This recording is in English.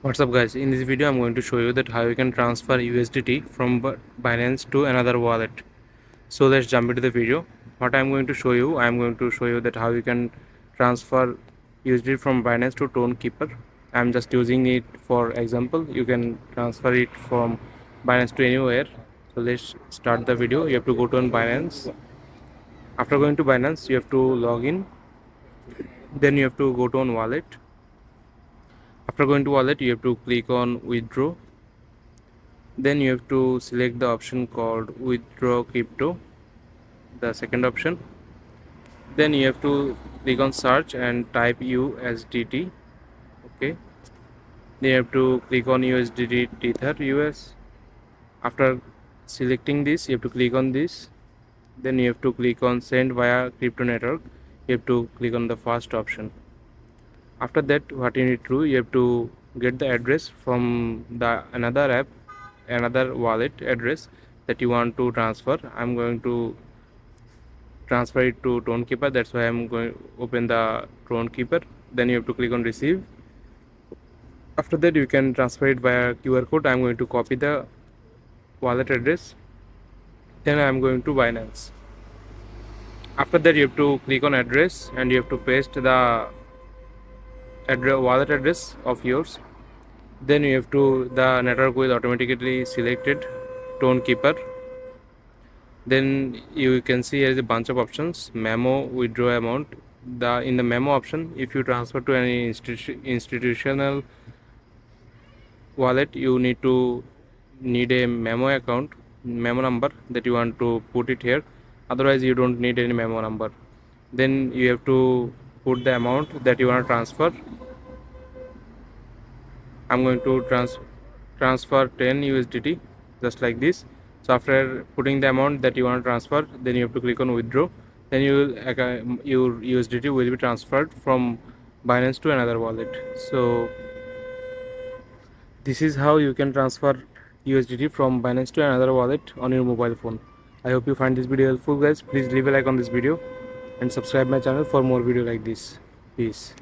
What's up guys, in this video I'm going to show you that how you can transfer USDT from Binance to another wallet. So let's jump into the video. What I'm going to show you, I'm going to show you that how you can transfer USDT from Binance to Tone Keeper. I'm just using it for example. You can transfer it from Binance to anywhere. So let's start the video. You have to go to Binance. After going to Binance, you have to log in. Then you have to go to wallet. After going to wallet, you have to click on withdraw. Then you have to select the option called withdraw crypto, the second option. Then you have to click on search and type USDT. Okay, then you have to click on USDT Tether US. After selecting this, you have to click on this. Then you have to click on send via crypto network. You have to click on the first option. After that, what you need to do, you have to get the address from the another app, another wallet address that you want to transfer. I'm going to transfer it to Tone Keeper. That's why I'm going to open the Tone Keeper. Then you have to click on receive. After that, you can transfer it via QR code. I'm going to copy the wallet address. Then I'm going to Binance. After that, you have to click on address and you have to paste the wallet address of yours. Then you have to, the network will automatically selected Tone Keeper. Then you can see here is a bunch of options: memo, withdraw amount. In the memo option, if you transfer to any institutional wallet, you need a memo number that you want to put it here. Otherwise, you don't need any memo number. Then you have to put the amount that you want to transfer. I'm going to transfer 10 USDT, just like this. So after putting the amount that you want to transfer, then you have to click on withdraw. Then your USDT will be transferred from Binance to another wallet. So this is how you can transfer USDT from Binance to another wallet on your mobile phone. I hope you find this video helpful guys. Please leave a like on this video and subscribe my channel for more video like this. Peace.